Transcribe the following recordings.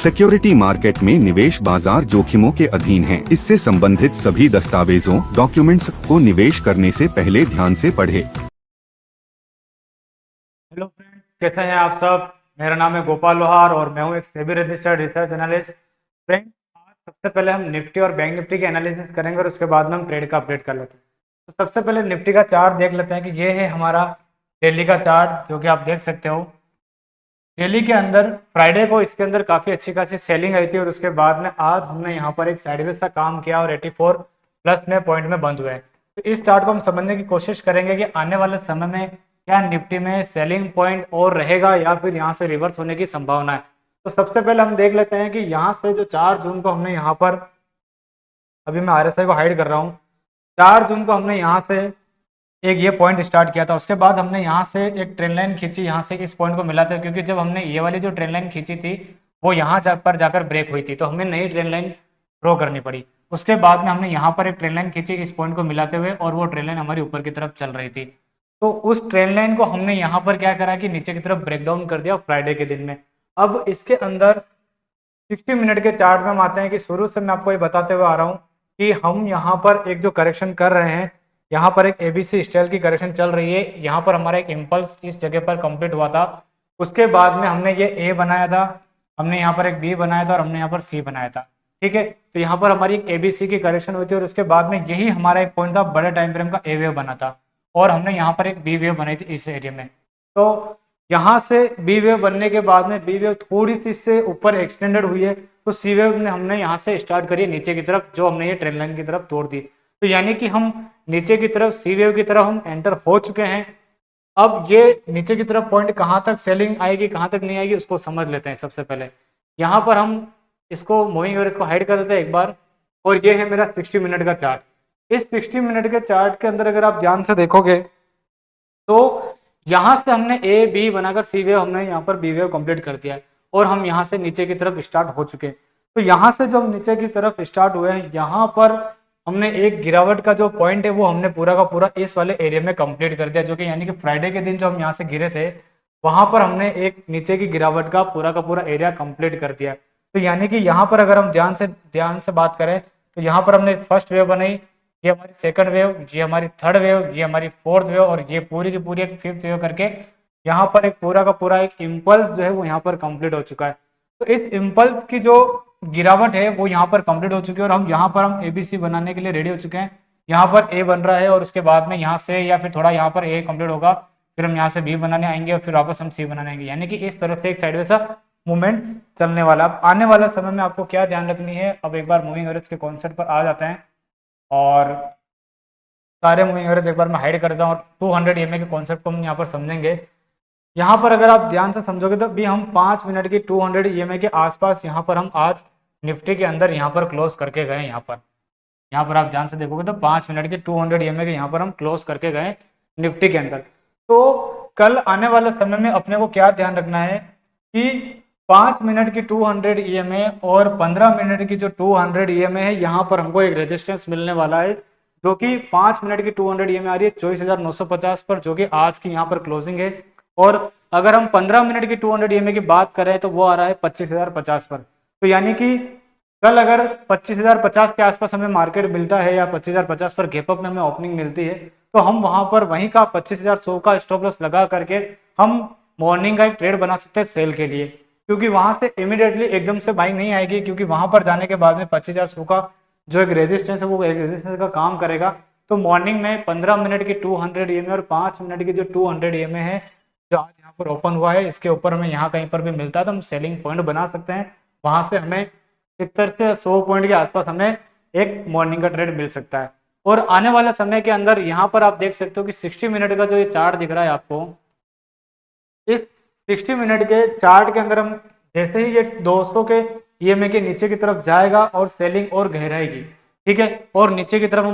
Security market में निवेश बाजार जोखिमों के अधीन है। इससे संबंधित सभी दस्तावेजों डॉक्यूमेंट्स को निवेश करने से पहले ध्यान से पढ़ें। हेलो फ्रेंड्स, कैसे हैं आप सब। मेरा नाम है गोपाल लोहार और मैं हूं एक SEBI registered research analyst. Friends, आज सबसे पहले हम निफ्टी और बैंक निफ्टी के एनालिसिस करेंगे और उसके बाद में हम ट्रेड का अपडेट कर लेते हैं। तो सबसे पहले निफ्टी का चार्ट देख लेते हैं कि ये है हमारा डेली का चार्ट, जो कि आप देख सकते हो। डेली के अंदर फ्राइडे को इसके अंदर काफ़ी अच्छी खासी सेलिंग आई थी और उसके बाद में आज हमने यहाँ पर एक साइडवेज सा काम किया और 84 प्लस में पॉइंट में बंद हुए। तो इस चार्ट को हम समझने की कोशिश करेंगे कि आने वाले समय में क्या निफ्टी में सेलिंग पॉइंट और रहेगा या फिर यहाँ से रिवर्स होने की संभावना है। तो सबसे पहले हम देख लेते हैं कि यहाँ से जो 4 जून को हमने यहाँ पर, अभी मैं RSI को हाइड कर रहा हूँ, 4 जून को हमने यहाँ से एक ये पॉइंट स्टार्ट किया था। उसके बाद हमने यहाँ से एक ट्रेंड लाइन खींची, यहाँ से इस पॉइंट को मिला था, क्योंकि जब हमने ये वाली जो ट्रेंड लाइन खींची थी वो यहाँ पर जाकर ब्रेक हुई थी, तो हमें नई ट्रेंड लाइन ड्रॉ करनी पड़ी। उसके बाद में हमने यहाँ पर एक ट्रेंड लाइन खींची इस पॉइंट को मिलाते हुए, और वो ट्रेंड लाइन हमारी ऊपर की तरफ चल रही थी। तो उस ट्रेंड लाइन को हमने यहाँ पर क्या करा कि नीचे की तरफ ब्रेक डाउन कर दिया फ्राइडे के दिन में। अब इसके अंदर 60 मिनट के चार्ट में हम आते हैं कि शुरू से मैं आपको ये बताते हुए आ रहा हूँ कि हम यहाँ पर एक जो करेक्शन कर रहे हैं, यहाँ पर एक ABC स्टाइल की करेक्शन चल रही है। यहाँ पर हमारा एक इम्पल्स इस जगह पर कंप्लीट हुआ था। उसके बाद में हमने ये A बनाया था, हमने यहाँ पर एक B बनाया था और हमने यहाँ पर C बनाया था। ठीक है, तो यहाँ पर हमारी एक ABC की करेक्शन हुई थी और उसके बाद में यही हमारा एक पॉइंट था, बड़े टाइम फ्रेम का A वेव बना था और हमने यहाँ पर एक B वेव बनाई थी इस एरिया में। तो यहाँ से B वेव बनने के बाद में B वेव थोड़ी सी इससे ऊपर एक्सटेंडेड हुई है, तो C वेव ने हमने यहाँ से स्टार्ट करी नीचे की तरफ, जो हमने ये ट्रेंड लाइन की तरफ तोड़ दी। तो यानी कि हम नीचे की तरफ C वेव की तरफ हम एंटर हो चुके हैं। अब ये नीचे की तरफ पॉइंट कहाँ तक सेलिंग आएगी, कहाँ तक नहीं आएगी, उसको समझ लेते हैं। सबसे पहले यहाँ पर हम इसको मूविंग एवरेज को हाइड कर देते हैं एक बार, और ये है मेरा 60 मिनट का चार्ट। इस 60 मिनट के चार्ट के अंदर अगर आप ध्यान से देखोगे तो यहाँ से हमने A B बनाकर C वेव, हमने यहाँ पर B वेव कंप्लीट कर दिया है और हम यहाँ से नीचे की तरफ स्टार्ट हो चुके हैं। तो यहाँ से जो हम नीचे की तरफ स्टार्ट हुए हैं, यहाँ पर हमने एक गिरावट का जो पॉइंट है वो हमने पूरा का पूरा इस वाले एरिया में कंप्लीट कर दिया, जो कि यानी कि फ्राइडे के दिन जो हम यहाँ से गिरे थे वहां पर हमने एक नीचे की गिरावट का पूरा एरिया कंप्लीट कर दिया। तो यानी कि यहाँ पर अगर हम ध्यान से बात करें तो यहाँ पर हमने फर्स्ट वेव बनाई, ये हमारी सेकंड वेव, ये हमारी थर्ड वेव, ये हमारी फोर्थ वेव और ये पूरी की पूरी एक फिफ्थ वेव करके यहाँ पर एक पूरा का पूरा एक इम्पल्स जो है वो यहाँ पर कंप्लीट हो चुका है। तो इस इम्पल्स की जो गिरावट है वो यहाँ पर कंप्लीट हो चुकी है और हम यहाँ पर हम ABC बनाने के लिए रेडी हो चुके हैं। यहाँ पर A बन रहा है और उसके बाद में यहाँ से या फिर थोड़ा यहाँ पर A कंप्लीट होगा, फिर हम यहाँ से B बनाने आएंगे और फिर वापस हम C बनाने आएंगे। यानी कि इस तरह से एक साइडवेज सा मूवमेंट चलने वाला। अब आने वाला समय में आपको क्या ध्यान रखनी है, अब एक बार मूविंग एवरेज के कॉन्सेप्ट पर आ जाते हैं और सारे मूविंग एवरेज एक बार मैं हाइड करता हूँ और 200 EMA के कॉन्सेप्ट को हम यहाँ पर समझेंगे। यहाँ पर अगर आप ध्यान से समझोगे तो भी हम 5 मिनट की 200 EMA के आसपास यहाँ पर हम आज निफ्टी के अंदर यहाँ पर क्लोज करके गए। यहाँ पर आप ध्यान से देखोगे तो 5 मिनट के 200 EMA के यहाँ पर हम क्लोज करके गए निफ्टी के अंदर। तो कल आने वाले समय में अपने को क्या ध्यान रखना है कि 5 मिनट की 200 EMA और 15 मिनट की जो 200 EMA है, यहाँ पर हमको एक रेजिस्टेंस मिलने वाला है, जो कि 5 मिनट की 200 EMA आ रही है 24,950 पर, जो कि आज की यहाँ पर क्लोजिंग है। और अगर हम 15 मिनट की 200 EMA की बात करें तो वो आ रहा है 25,050 पर। तो यानी कि कल अगर 25,050 के आसपास हमें मार्केट मिलता है या 25,050 पर गैप अप में हमें ओपनिंग मिलती है, तो हम वहां पर वहीं का 25,100 का स्टॉप लॉस लगा करके हम मॉर्निंग का एक ट्रेड बना सकते हैं सेल के लिए, क्योंकि वहां से इमीडिएटली एकदम से बाइंग नहीं आएगी, क्योंकि वहां पर जाने के बाद में 25,100 का जो एक रेजिस्टेंस है वो एक रेजिस्टेंस का काम करेगा। तो मॉर्निंग में 15 मिनट की 200 EMA और 5 मिनट की जो 200 EMA है जो आज यहाँ पर ओपन हुआ है, इसके ऊपर हमें यहाँ कहीं पर भी मिलता है तो हम सेलिंग पॉइंट बना सकते हैं। वहां से हमें 70 से 100 पॉइंट के आसपास हमें एक मॉर्निंग का ट्रेड मिल सकता है। और आने वाले समय के अंदर यहाँ पर आप देख सकते हो कि 60 मिनट का जो ये चार्ट दिख रहा है आपको, इस 60 मिनट के चार्ट के अंदर हम जैसे ही ये 200 के EMA के नीचे की तरफ जाएगा और सेलिंग और गहराएगी, ठीक है, और नीचे की तरफ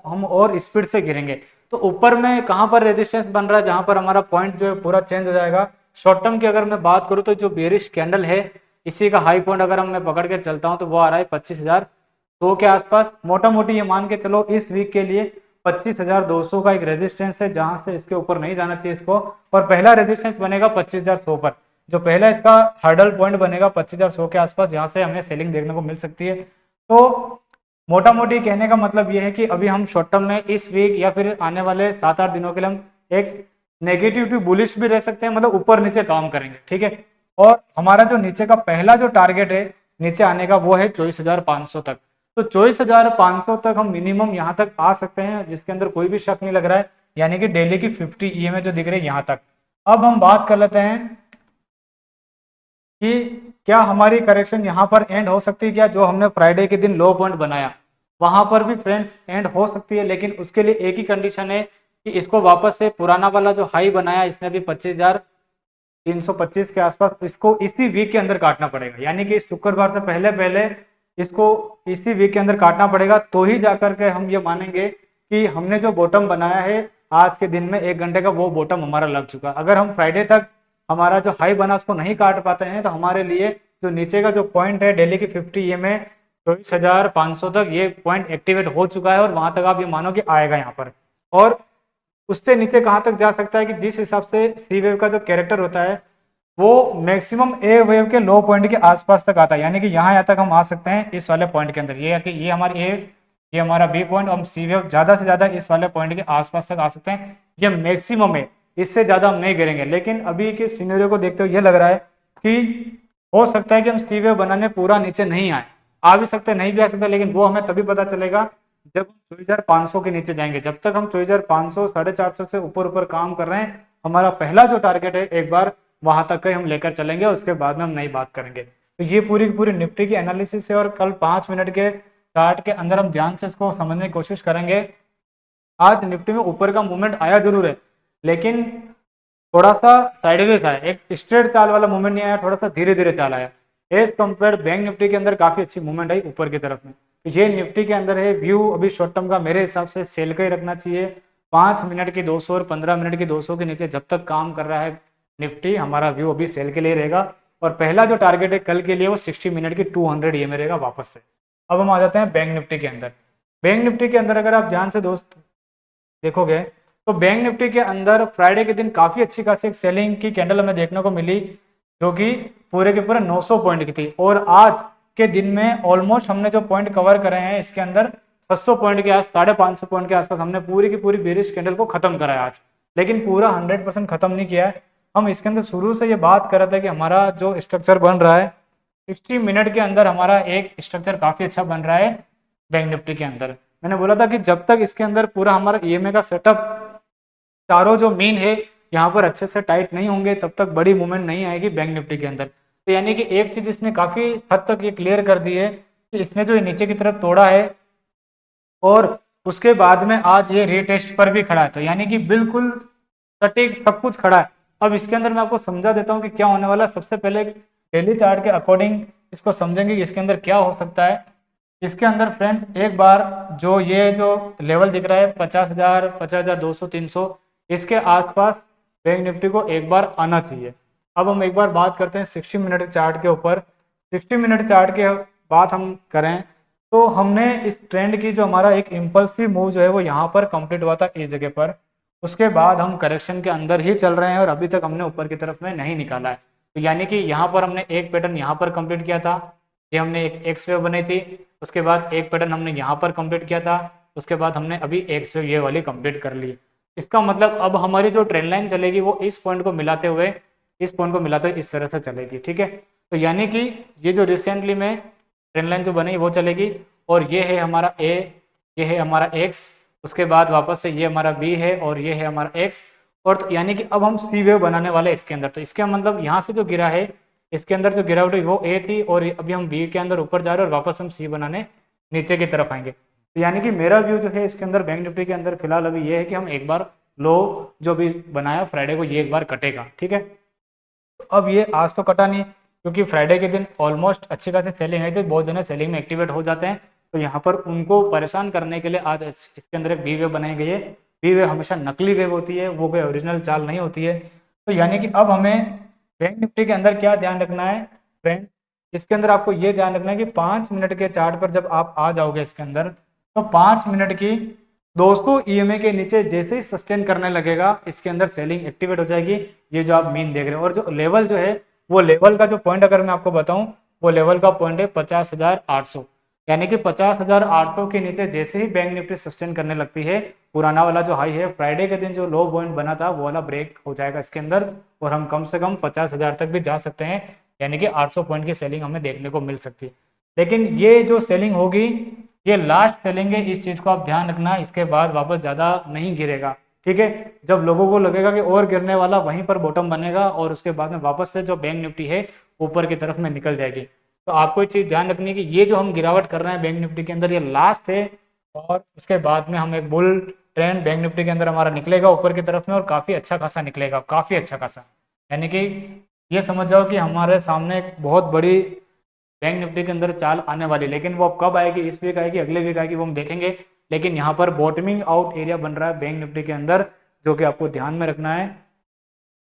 हम और स्पीड से गिरेंगे। तो ऊपर में कहाँ पर रेजिस्टेंस बन रहा है, जहां पर हमारा पॉइंट जो है पूरा चेंज हो जाएगा। शॉर्ट टर्म की अगर मैं बात करूँ तो जो बेरिश कैंडल है, इसी का हाई पॉइंट अगर मैं पकड़ के चलता हूँ तो वो आ रहा है 25,100 के आसपास। मोटा मोटी ये मान के चलो इस वीक के लिए 25,200 का एक रेजिस्टेंस है, जहां से इसके ऊपर नहीं जाना चाहिए इसको, और पहला रेजिस्टेंस बनेगा 25,100 पर, जो पहला इसका हर्डल पॉइंट बनेगा 25,100 के आसपास, यहाँ से हमें सेलिंग देखने को मिल सकती है। तो मोटा मोटी कहने का मतलब ये है कि अभी हम शॉर्ट टर्म में इस वीक या फिर आने वाले 7-8 दिनों के लिए हम एक नेगेटिव टू बुलिश भी रह सकते हैं, मतलब ऊपर नीचे काम करेंगे, ठीक है। और हमारा जो नीचे का पहला जो टारगेट है नीचे आने का वो है 24,500 तक। तो 24,500 तक हम मिनिमम यहाँ तक आ सकते हैं, जिसके अंदर कोई भी शक नहीं लग रहा है, यानी कि डेली की 50 ईएमए जो दिख रही है यहाँ तक। अब हम बात कर लेते हैं कि क्या हमारी करेक्शन यहाँ पर एंड हो सकती है क्या, जो हमने फ्राइडे के दिन लो पॉइंट बनाया वहां पर भी फ्रेंड्स एंड हो सकती है, लेकिन उसके लिए एक ही कंडीशन है कि इसको वापस से पुराना वाला जो हाई बनाया इसने भी 25,325 के आसपास, इसको इसी वीक के अंदर काटना पड़ेगा, यानी कि इस शुक्रवार से पहले पहले इसको इसी वीक के अंदर काटना पड़ेगा, तो ही जाकर के हम ये मानेंगे कि हमने जो बॉटम बनाया है आज के दिन में 1 घंटे का, वो बॉटम हमारा लग चुका। अगर हम फ्राइडे तक हमारा जो हाई बना उसको नहीं काट पाते हैं तो हमारे लिए जो नीचे का जो पॉइंट है डेली की 50 ईएमए 24,500 तक, ये पॉइंट एक्टिवेट हो चुका है और वहां तक आप ये मानो कि आएगा यहाँ पर। और उससे नीचे कहाँ तक जा सकता है कि जिस हिसाब से सी वेव का जो कैरेक्टर होता है वो मैक्सिमम ए वेव के लो पॉइंट के आसपास तक आता है, यानी कि यहाँ तक हम आ सकते हैं इस वाले पॉइंट के अंदर, ये कि ये हमारी ए, ये हमारा बी पॉइंट, हम सी वेव ज्यादा से ज्यादा इस वाले पॉइंट के आसपास तक आ सकते हैं, ये मैक्सिमम है, इससे ज्यादा हम नहीं गिरेंगे। लेकिन अभी के सिनेरियो को देखते हुए ये लग रहा है कि हो सकता है कि हम सी वेव बनाने पूरा नीचे नहीं आए, आ भी सकते नहीं भी आ सकते, लेकिन वो हमें तभी पता चलेगा जब हम 24,500 के नीचे जाएंगे। जब तक हम 24,500 450 से ऊपर ऊपर काम कर रहे हैं, हमारा पहला जो टारगेट है एक बार वहां तक हम लेकर चलेंगे, उसके बाद में हम नई बात करेंगे। तो ये पूरी की पूरी निफ्टी की एनालिसिस है और कल 5 मिनट के चार्ट के अंदर हम ध्यान से इसको समझने की कोशिश करेंगे। आज निफ्टी में ऊपर का मूवमेंट आया जरूर है, लेकिन थोड़ा सा साइडवेज आया, एक स्ट्रेट चाल वाला मूवमेंट नहीं आया, थोड़ा सा धीरे धीरे चाल आया। एज कम्पेयर बैंक निफ्टी के अंदर काफी अच्छी मूवमेंट आई ऊपर की तरफ में। तो ये निफ्टी के अंदर है व्यू अभी शॉर्ट टर्म का, मेरे हिसाब से सेल का ही रखना चाहिए। 5 मिनट की 200 और 15 मिनट की 200 के नीचे जब तक काम कर रहा है निफ्टी, हमारा व्यू अभी सेल के लिए रहेगा। और पहला जो टारगेट है कल के लिए वो 60 मिनट की 200 ईएमए रहेगा वापस से। अब हम आ जाते हैं बैंक निफ्टी के अंदर। बैंक निफ्टी के अंदर अगर आप ध्यान से दोस्त देखोगे तो बैंक निफ्टी के अंदर फ्राइडे के दिन काफी अच्छी खासी एक सेलिंग की कैंडल हमें देखने को मिली, जो कि पूरे के पूरे 900 पॉइंट की थी। और आज के दिन में ऑलमोस्ट हमने जो पॉइंट कवर करे हैं इसके अंदर 600 पॉइंट के आस 550 पॉइंट के आसपास हमने पूरी की पूरी बेरिश कैंडल को खत्म करा है आज, लेकिन पूरा 100% खत्म नहीं किया है। हम इसके अंदर शुरू से ये बात कर रहे थे कि हमारा जो स्ट्रक्चर बन रहा है 60 मिनट के अंदर हमारा एक स्ट्रक्चर काफी अच्छा बन रहा है बैंक निफ्टी के अंदर। मैंने बोला था कि जब तक इसके अंदर पूरा हमारा ईएमए का सेटअप चारों जो मीन है यहाँ पर अच्छे से टाइट नहीं होंगे तब तक बड़ी मूवमेंट नहीं आएगी बैंक निफ्टी के अंदर। तो यानी कि एक चीज इसने काफी हद तक ये क्लियर कर दी है कि इसने जो नीचे की तरफ तोड़ा है और उसके बाद में आज ये रीटेस्ट पर भी खड़ा है, तो यानी कि बिल्कुल सटीक सब कुछ खड़ा है। अब इसके अंदर मैं आपको समझा देता हूँ कि क्या होने वाला है। सबसे पहले डेली चार्ट के अकॉर्डिंग इसको समझेंगे कि इसके अंदर क्या हो सकता है। इसके अंदर फ्रेंड्स एक बार जो ये जो लेवल दिख रहा है 50,000, 50,200, 300, इसके आसपास बैंक निफ्टी को एक बार आना चाहिए। अब हम एक बार बात करते हैं 60 मिनट चार्ट के ऊपर। 60 मिनट चार्ट के बात हम करें तो हमने इस ट्रेंड की जो हमारा एक इम्पल्सिव मूव जो है वो यहाँ पर कंप्लीट हुआ था इस जगह पर। उसके बाद हम करेक्शन के अंदर ही चल रहे हैं और अभी तक हमने ऊपर की तरफ में नहीं निकाला है। तो यानी कि यहाँ पर हमने एक पैटर्न यहाँ पर कंप्लीट किया था, ये हमने एक एक्स वेव बनाई थी। उसके बाद एक पैटर्न हमने यहाँ पर कंप्लीट किया था, उसके बाद हमने अभी एक्स वेव ये वाली कंप्लीट कर ली। इसका मतलब अब हमारी जो ट्रेंड लाइन चलेगी वो इस पॉइंट को मिलाते हुए इस तरह से चलेगी, ठीक है। तो यानी कि ये जो रिसेंटली में ट्रेंड लाइन जो बनी वो चलेगी और ये है हमारा ए, ये है हमारा एक्स, उसके बाद वापस से ये हमारा बी है और ये है हमारा एक्स। और तो यानी कि अब हम सी वेव बनाने वाले हैं इसके अंदर। तो इसका मतलब यहाँ से जो गिरा है इसके अंदर जो गिरावट हुई वो ए थी और अभी हम बी के अंदर ऊपर जा रहे हैं और वापस हम सी बनाने नीचे की तरफ आएंगे। तो यानी कि मेरा व्यू जो है इसके अंदर बैंक निफ्टी के अंदर फिलहाल अभी ये है कि हम एक बार लो जो भी बनाया फ्राइडे को ये एक बार कटेगा, ठीक है। तो अब ये आज तो कटा नहीं क्योंकि फ्राइडे के दिन ऑलमोस्ट अच्छी खासी सेलिंग आई थी, बहुत जने सेलिंग में एक्टिवेट हो जाते हैं। तो यहाँ पर उनको परेशान करने के लिए आज इसके अंदर एक बी वेव बनाई गई है। बी वेव हमेशा नकली वेव होती है, वो कोई ओरिजिनल चाल नहीं होती है। तो यानी कि अब हमें बैंक निफ्टी के अंदर क्या ध्यान रखना है फ्रेंड्स, इसके अंदर आपको ये ध्यान रखना है कि 5 मिनट के चार्ट पर जब आप आ जाओगे इसके अंदर तो 5 मिनट की 200 ईएमए के नीचे जैसे ही सस्टेन करने लगेगा इसके अंदर सेलिंग एक्टिवेट हो जाएगी। ये जो आप मीन देख रहे हो और जो लेवल जो है वो लेवल का जो पॉइंट अगर मैं आपको बताऊं, वो लेवल का पॉइंट है 50,800। यानी कि 50,800 के नीचे जैसे ही बैंक निफ्टी सस्टेन करने लगती है, पुराना वाला जो हाई है फ्राइडे के दिन जो लो पॉइंट बना था वो वाला ब्रेक हो जाएगा इसके अंदर, और हम कम से कम 50,000 तक भी जा सकते हैं। यानी कि 800 पॉइंट की सेलिंग हमें देखने को मिल सकती है। लेकिन ये जो सेलिंग होगी ये लास्ट सेलिंग है, इस चीज़ को आप ध्यान रखना। इसके बाद वापस ज़्यादा नहीं गिरेगा, ठीक है। जब लोगों को लगेगा कि और गिरने वाला, वहीं पर बॉटम बनेगा और उसके बाद में वापस से जो बैंक निफ्टी है ऊपर की तरफ में निकल जाएगी। तो आपको एक चीज़ ध्यान रखनी है कि ये जो हम गिरावट कर रहे हैं बैंक निफ्टी के अंदर, ये लास्ट है, और उसके बाद में हम एक बुल ट्रेंड बैंक निफ्टी के अंदर हमारा निकलेगा ऊपर की तरफ में, और काफ़ी अच्छा खासा निकलेगा, काफ़ी अच्छा खासा। यानी कि ये समझ जाओ कि हमारे सामने एक बहुत बड़ी बैंक निफ्टी के अंदर चाल आने वाली। लेकिन वो अब कब आएगी, इस वीक आएगी, अगले वीक आएगी, वो हम देखेंगे। लेकिन यहाँ पर बॉटमिंग आउट एरिया बन रहा है बैंक निफ्टी के अंदर, जो कि आपको ध्यान में रखना है।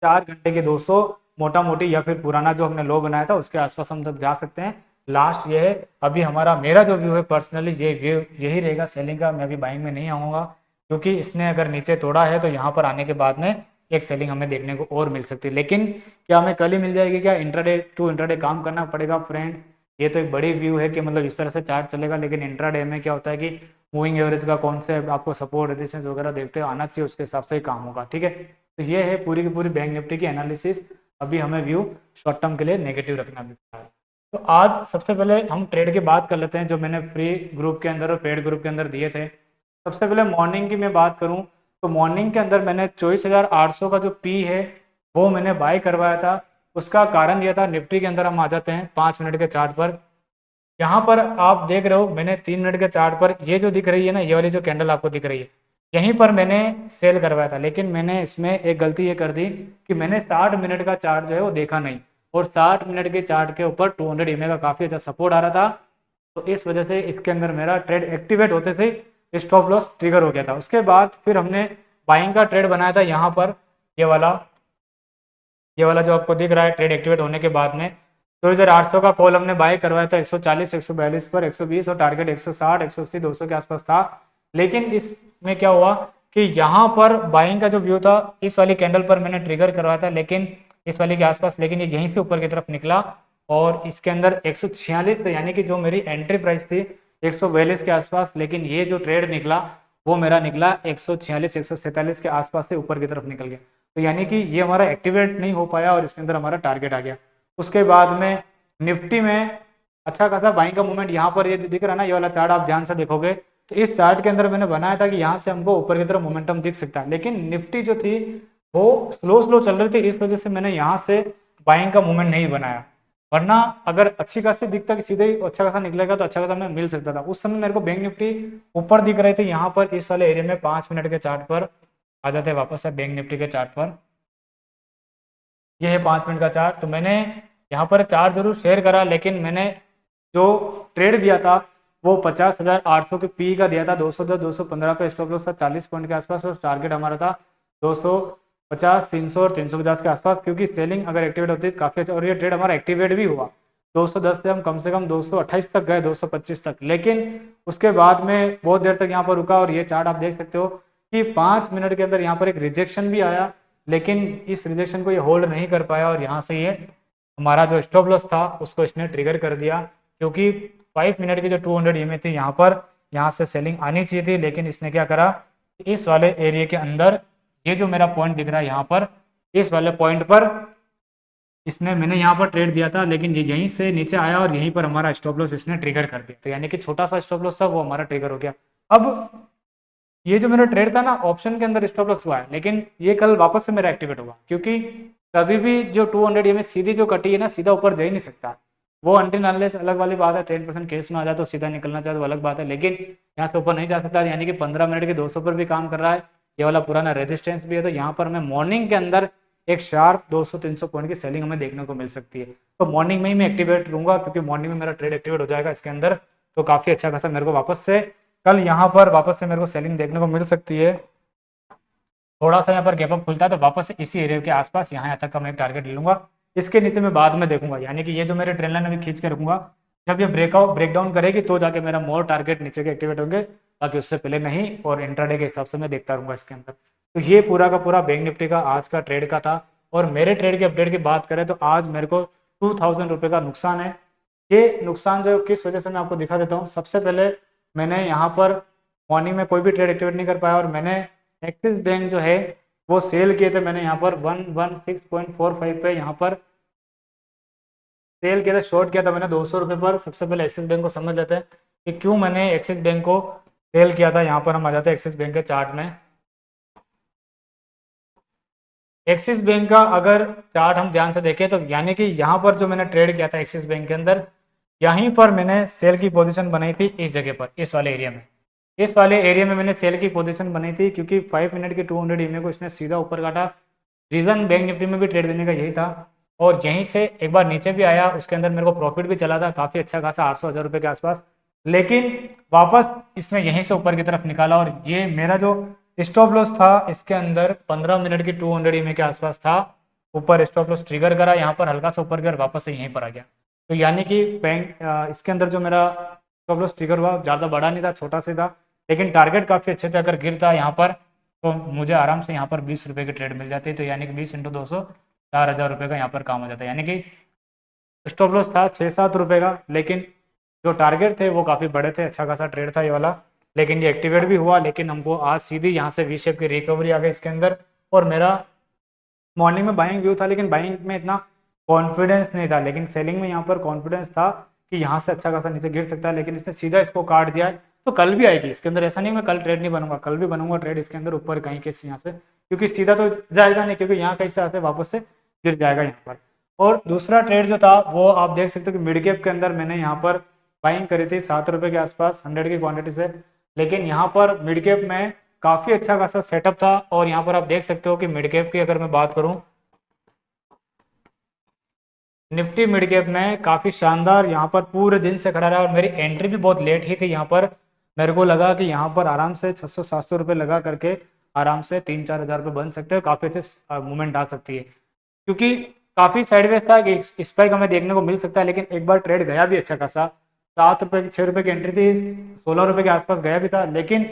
4 घंटे के 200 मोटा मोटी, या फिर पुराना जो हमने लो बनाया था उसके आसपास हम तक जा सकते हैं। लास्ट ये है। अभी हमारा मेरा जो व्यू है पर्सनली, ये व्यू यही रहेगा सेलिंग का। मैं अभी बाइंग में नहीं आऊँगा, क्योंकि इसने अगर नीचे तोड़ा है तो यहाँ पर आने के बाद में एक सेलिंग हमें देखने को और मिल सकती है। लेकिन क्या हमें कल ही मिल जाएगी क्या? इंट्राडे टू इंट्राडे काम करना पड़ेगा फ्रेंड्स। ये तो एक बड़ी व्यू है कि मतलब इस तरह से चार्ट चलेगा, लेकिन इंट्राडे में क्या होता है कि मूविंग एवरेज का कौन से आपको सपोर्ट रेजिस्टेंस वगैरह देखते आना चाहिए, उसके हिसाब से ही काम होगा, ठीक है। तो ये है पूरी की पूरी बैंक निफ्टी की एनालिसिस। अभी हमें व्यू शॉर्ट टर्म के लिए नेगेटिव रखना भी है। तो आज सबसे पहले हम ट्रेड की बात कर लेते हैं, जो मैंने फ्री ग्रुप के अंदर और पेड ग्रुप के अंदर दिए थे। सबसे पहले मॉर्निंग की मैं बात करूं तो मॉर्निंग के अंदर मैंने 24,800 का जो पी है वो मैंने बाय करवाया था। उसका कारण यह था, निफ्टी के अंदर हम आ जाते हैं 5 मिनट के चार्ट पर। यहाँ पर आप देख रहे हो मैंने 3 मिनट के चार्ट पर ये जो दिख रही है ना, ये वाली जो कैंडल आपको दिख रही है, यहीं पर मैंने सेल करवाया था। लेकिन मैंने इसमें एक गलती ये कर दी कि मैंने 60 मिनट का चार्ट जो है वो देखा नहीं, और 60 मिनट के चार्ट के ऊपर 200 EMA का काफ़ी अच्छा सपोर्ट आ रहा था। तो इस वजह से इसके अंदर मेरा ट्रेड एक्टिवेट होते से स्टॉप लॉस ट्रिगर हो गया था। उसके बाद फिर हमने बाइंग का ट्रेड बनाया था यहाँ पर, ये वाला जो आपको दिख रहा है ट्रेड एक्टिवेट होने के बाद में 2800 का कॉल हमने बाय करवाया था 140, 142 पर 120, और टारगेट 160, 180, 200 के आसपास था। लेकिन इसमें क्या हुआ कि यहाँ पर बाइंग का जो व्यू था इस वाली कैंडल पर मैंने ट्रिगर करवाया था, लेकिन इस वाली के आसपास, लेकिन ये यहीं से ऊपर की तरफ निकला और इसके अंदर 146 था, यानी कि जो मेरी एंट्री प्राइस थी 142 के आसपास, लेकिन ये जो ट्रेड निकला वो मेरा निकला 146, 147 के आसपास से ऊपर की तरफ निकल गया। तो यानी कि ये हमारा एक्टिवेट नहीं हो पाया और इसके अंदर हमारा टारगेट आ गया। उसके बाद में निफ्टी में अच्छा खासा बाइंग का मूवमेंट, यहाँ पर ये दिख रहा है ना, ये वाला चार्ट आप ध्यान से देखोगे तो इस चार्ट के अंदर मैंने बनाया था कि यहाँ से हमको ऊपर की तरफ मोमेंटम दिख सकता है। लेकिन निफ्टी जो थी वो स्लो स्लो चल रही थी, इस वजह से मैंने यहाँ से बाइंग का मूवमेंट नहीं बनाया। वरना अगर अच्छी खासी दिखता कि सीधे ही अच्छा खासा निकलेगा तो अच्छा खासा हमें मिल सकता था। उस समय मेरे को बैंक निफ्टी ऊपर दिख रहे थे यहाँ पर इस वाले एरिया में। 5 मिनट के चार्ट पर आ जाते हैं वापस से बैंक निफ्टी के चार्ट पर। यह है 5 मिनट का चार्ट। तो मैंने यहाँ पर चार्ट जरूर शेयर करा, लेकिन मैंने जो ट्रेड दिया था वो 50,800 के पी का दिया था। 210, 215 पे स्टॉप लॉस था 40 पॉइंट के आसपास, और टारगेट हमारा था 250, 300 और 350 के आसपास, क्योंकि सेलिंग अगर एक्टिवेट होती है काफ़ी अच्छा। और ये ट्रेड हमारा एक्टिवेट भी हुआ। 210 से हम कम से कम 228 तक गए, 225 तक। लेकिन उसके बाद में बहुत देर तक यहाँ पर रुका, और ये चार्ट आप देख सकते हो कि 5 मिनट के अंदर यहाँ पर एक रिजेक्शन भी आया, लेकिन इस रिजेक्शन को ये होल्ड नहीं कर पाया, और यहाँ से ये हमारा जो स्टॉप लॉस था उसको इसने ट्रिगर कर दिया। क्योंकि 5 मिनट की जो 200 EMA थी यहाँ पर, यहाँ से सेलिंग आनी चाहिए थी, लेकिन इसने क्या करा, इस वाले एरिया के अंदर ये जो मेरा पॉइंट दिख रहा है यहाँ पर, इस वाले पॉइंट पर इसने, मैंने यहाँ पर ट्रेड दिया था, लेकिन ये यहीं से नीचे आया और यहीं पर हमारा स्टॉप लॉस इसने ट्रिगर कर दिया। तो यानी कि छोटा सा स्टॉप लॉस था वो हमारा ट्रिगर हो गया। अब ये जो मेरा ट्रेड था ना ऑप्शन के अंदर स्टॉप लॉस हुआ है, लेकिन ये कल वापस से मेरा एक्टिवेट होगा, क्योंकि कभी भी जो 200 EMA सीधी जो कटी है ना, सीधा ऊपर जा ही नहीं सकता वो। अनटिल अनलेस अलग वाली बात है, 10% केस में आ जाए तो सीधा निकलना चाहे तो अलग बात है, लेकिन यहाँ से ऊपर नहीं जा सकता। यानी कि 15 मिनट के 200 पर भी काम कर रहा है, ये वाला पुराना रेजिस्टेंस भी है। तो यहाँ पर हमें मॉर्निंग के अंदर एक शार्प 200-300 पॉइंट की सेलिंग हमें देखने को मिल सकती है। तो मॉर्निंग में ही मैं एक्टिवेट रहूंगा, क्योंकि मॉर्निंग में मेरा ट्रेड एक्टिवेट हो जाएगा इसके अंदर। तो काफ़ी अच्छा खासा मेरे को वापस से कल यहाँ पर वापस से मेरे को सेलिंग देखने को मिल सकती है। थोड़ा सा यहाँ पर गैप अप खुलता है तो वापस से इसी एरिया के आसपास यहाँ तक का मैं एक टारगेट ले लूंगा। इसके नीचे मैं बाद में देखूंगा, यानी कि ये जो मेरे ट्रेंड लाइन अभी खींच के रखूंगा, जब ये ब्रेक डाउन करेगी तो जाके मेरा मोर टारगेट नीचे के एक्टिवेट होंगे, बाकी उससे पहले नहीं। और इंट्राडे के हिसाब से मैं देखता रहूंगा इसके अंदर। तो ये पूरा का पूरा बैंक निफ्टी का आज का ट्रेड का था। और मेरे ट्रेड के अपडेट की बात करें तो आज मेरे को 2000 रुपये का नुकसान है। ये नुकसान जो किस वजह से मैं आपको दिखा देता हूँ। सबसे पहले मैंने यहाँ पर मॉर्निंग में कोई भी ट्रेड एक्टिवेट नहीं कर पाया और मैंने एक्सिस बैंक जो है वो सेल किए थे। मैंने यहाँ पर 116.45 पे यहाँ पर सेल किया था, शॉर्ट किया था मैंने 200 रुपये पर। सबसे पहले एक्सिस बैंक को समझ लेते हैं कि क्यों मैंने एक्सिस बैंक को सेल किया था। यहाँ पर हम आ जाते हैं एक्सिस बैंक के चार्ट में। एक्सिस बैंक का अगर चार्ट हम ध्यान से देखें तो यानी कि यहाँ पर जो मैंने ट्रेड किया था एक्सिस बैंक के अंदर, यहीं पर मैंने सेल की पोजीशन बनाई थी इस जगह पर, इस वाले एरिया में। इस वाले एरिया में मैंने सेल की पोजीशन बनाई थी क्योंकि 5 मिनट की 200 ईएमए को इसने सीधा ऊपर काटा। रीज़न बैंक निफ्टी में भी ट्रेड देने का यही था और यहीं से एक बार नीचे भी आया, उसके अंदर मेरे को प्रॉफिट भी चला था काफ़ी अच्छा खासा 800 रुपये के आसपास। लेकिन वापस इसने यहीं से ऊपर की तरफ निकाला और ये मेरा जो स्टॉप लॉस था इसके अंदर 15 मिनट की 200 ईएमए के आसपास था। ऊपर स्टॉप लॉस ट्रिगर करा, यहाँ पर हल्का सा ऊपर गया और वापस से यहीं पर आ गया। तो यानी कि बैंक इसके अंदर जो मेरा स्टॉप लॉस ट्रिगर हुआ ज़्यादा बड़ा नहीं था, छोटा सा था, लेकिन टारगेट काफ़ी अच्छे थे। अगर गिरता यहाँ पर तो मुझे आराम से यहाँ पर 20 रुपये की ट्रेड मिल जाती है। तो यानी कि 20 × 200 4000 रुपये का यहाँ पर काम हो जाता है। यानी कि स्टॉप लॉस था 6-7 रुपये का, लेकिन जो टारगेट थे वो काफ़ी बड़े थे। अच्छा खासा ट्रेड था ये वाला, लेकिन ये एक्टिवेट भी हुआ। लेकिन हमको आज सीधी यहाँ से वी शेप की रिकवरी आ गई इसके अंदर। और मेरा मॉर्निंग में बाइंग व्यू था, लेकिन बाइंग में इतना कॉन्फिडेंस नहीं था, लेकिन सेलिंग में यहाँ पर कॉन्फिडेंस था कि यहाँ से अच्छा खासा नीचे गिर सकता है। लेकिन इसने सीधा इसको काट दिया है, तो कल भी आएगी इसके अंदर। ऐसा नहीं मैं कल ट्रेड नहीं बनूंगा, कल भी बनूंगा ट्रेड इसके अंदर ऊपर कहीं के यहाँ से, क्योंकि सीधा तो जाएगा नहीं, क्योंकि यहाँ कहीं से आते वापस से गिर जाएगा यहाँ पर। और दूसरा ट्रेड जो था वो आप देख सकते हो कि मिड कैप के अंदर मैंने यहाँ पर बाइंग करी थी 7 रुपये के आसपास 100 की क्वांटिटी से। लेकिन यहाँ पर मिड कैप में काफ़ी अच्छा खासा सेटअप था और यहाँ पर आप देख सकते हो कि मिड कैप की अगर मैं बात करूँ, निफ्टी मिड कैप में काफ़ी शानदार यहाँ पर पूरे दिन से खड़ा रहा और मेरी एंट्री भी बहुत लेट ही थी। यहाँ पर मेरे को लगा कि यहाँ पर आराम से 600-700 रुपये लगा करके आराम से 3-4 हज़ार रुपये बन सकते हैं, काफ़ी अच्छे मूवमेंट आ सकती है, क्योंकि काफ़ी साइडवेज था कि स्पाइक हमें देखने को मिल सकता है। लेकिन एक बार ट्रेड गया भी अच्छा खासा, 7 रुपये की 6 रुपये की एंट्री थी, 16 रुपये के आसपास गया भी था। लेकिन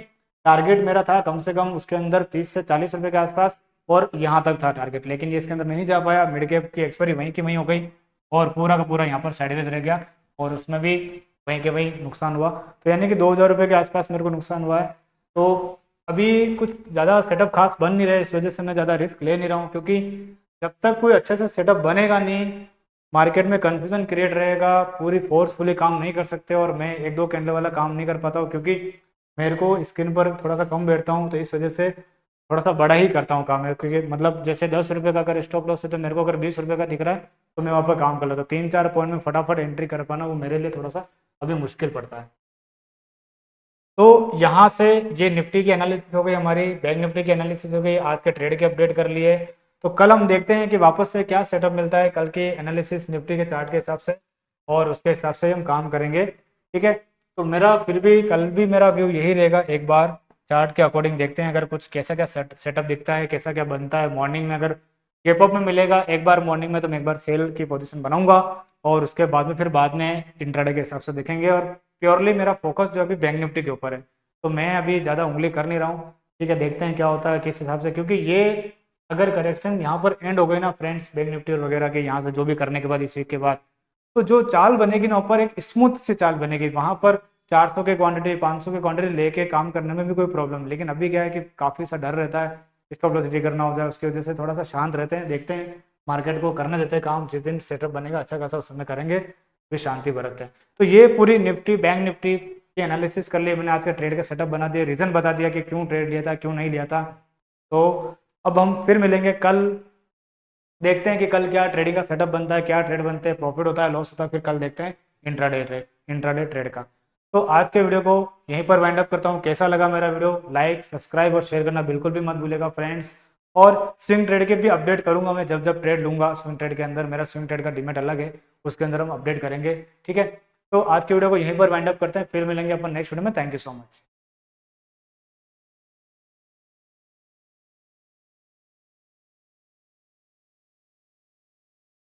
टारगेट मेरा था कम से कम उसके अंदर 30 से 40 रुपये के आसपास और यहाँ तक था टारगेट, लेकिन ये इसके अंदर नहीं जा पाया। मिड कैप की एक्सपायरी वहीं की वहीं हो गई और पूरा का पूरा यहाँ पर साइडवेज रह गया और उसमें भी वहीं के वहीं नुकसान हुआ। तो यानी कि 2000 रुपये के आसपास मेरे को नुकसान हुआ है। तो अभी कुछ ज़्यादा सेटअप खास बन नहीं रहे, इस वजह से मैं ज़्यादा रिस्क ले नहीं रहा हूँ, क्योंकि जब तक कोई अच्छे से सेटअप बनेगा नहीं, मार्केट में कन्फ्यूजन क्रिएट रहेगा, पूरी फोर्सफुली काम नहीं कर सकते। और मैं 1-2 कैंडल वाला काम नहीं कर पाता हूँ, क्योंकि मेरे को स्क्रीन पर थोड़ा सा कम बैठता हूँ, तो इस वजह से थोड़ा सा बड़ा ही करता हूँ काम है। क्योंकि मतलब जैसे 10 रुपये का अगर स्टॉप लॉस है तो मेरे को अगर 20 रुपये का दिख रहा है तो मैं वहाँ पर काम कर लेता हूँ। 3-4 पॉइंट में फटाफट एंट्री कर पाना वो मेरे लिए थोड़ा सा अभी मुश्किल पड़ता है। तो यहाँ से ये निफ्टी की एनालिसिस हो गई, हमारी बैंक निफ्टी की एनालिसिस हो गई, आज के ट्रेड के अपडेट कर लिए। तो कल हम देखते हैं कि वापस से क्या सेटअप मिलता है कल की एनालिसिस निफ्टी के चार्ट के हिसाब से, और उसके हिसाब से हम काम करेंगे। ठीक है, तो मेरा फिर भी कल भी मेरा व्यू यही रहेगा, एक बार चार्ट के अकॉर्डिंग देखते हैं अगर कुछ कैसा क्या सेटअप दिखता है, कैसा क्या बनता है। मॉर्निंग में अगर गैप अप में मिलेगा एक बार मॉर्निंग में, तो मैं एक बार सेल की पोजीशन बनाऊंगा और उसके बाद में फिर बाद में इंट्राडे के हिसाब से देखेंगे। और प्योरली मेरा फोकस जो अभी बैंक निफ्टी के ऊपर है, तो मैं अभी ज़्यादा उंगली कर नहीं रहा हूँ। ठीक है, देखते हैं क्या होता है किस हिसाब से, क्योंकि ये अगर करेक्शन यहाँ पर एंड हो गई ना फ्रेंड्स, बैंक निफ्टी वगैरह के यहाँ से जो भी करने के बाद इस वीक के बाद, तो जो चाल बनेगी ना ऊपर एक स्मूथ सी चाल बनेगी। वहाँ पर 400 के क्वांटिटी 500 के क्वांटिटी लेके काम करने में भी कोई प्रॉब्लम, लेकिन अभी क्या है कि काफ़ी सा डर रहता है स्टॉप लॉस हिट करना हो जाए, उसकी वजह से थोड़ा सा शांत रहते हैं। देखते हैं मार्केट को करने देते हैं काम, जिस दिन सेटअप बनेगा अच्छा खासा उस समय करेंगे, फिर शांति बरतते हैं। तो ये पूरी निफ्टी बैंक निफ्टी की एनालिसिस कर लिए मैंने, आज का ट्रेड का सेटअप बना दिया, रीज़न बता दिया कि क्यों ट्रेड लिया था क्यों नहीं लिया था। तो अब हम फिर मिलेंगे कल, देखते हैं कि कल क्या ट्रेडिंग का सेटअप बनता है, क्या ट्रेड बनते हैं, प्रॉफिट होता है लॉस होता है, फिर कल देखते हैं इंट्राडे ट्रेड का। तो आज के वीडियो को यहीं पर वाइंड अप करता हूँ। कैसा लगा मेरा वीडियो, लाइक सब्सक्राइब और शेयर करना बिल्कुल भी मत भूलेगा फ्रेंड्स। और स्विंग ट्रेड के भी अपडेट करूंगा मैं, जब जब ट्रेड लूंगा स्विंग ट्रेड के अंदर, मेरा स्विंग ट्रेड का डिमेट अलग है, उसके अंदर हम अपडेट करेंगे। ठीक है, तो आज के वीडियो को यहीं पर वाइंड अप करते हैं, फिर मिलेंगे अपन नेक्स्ट वीडियो में। Thank you so much.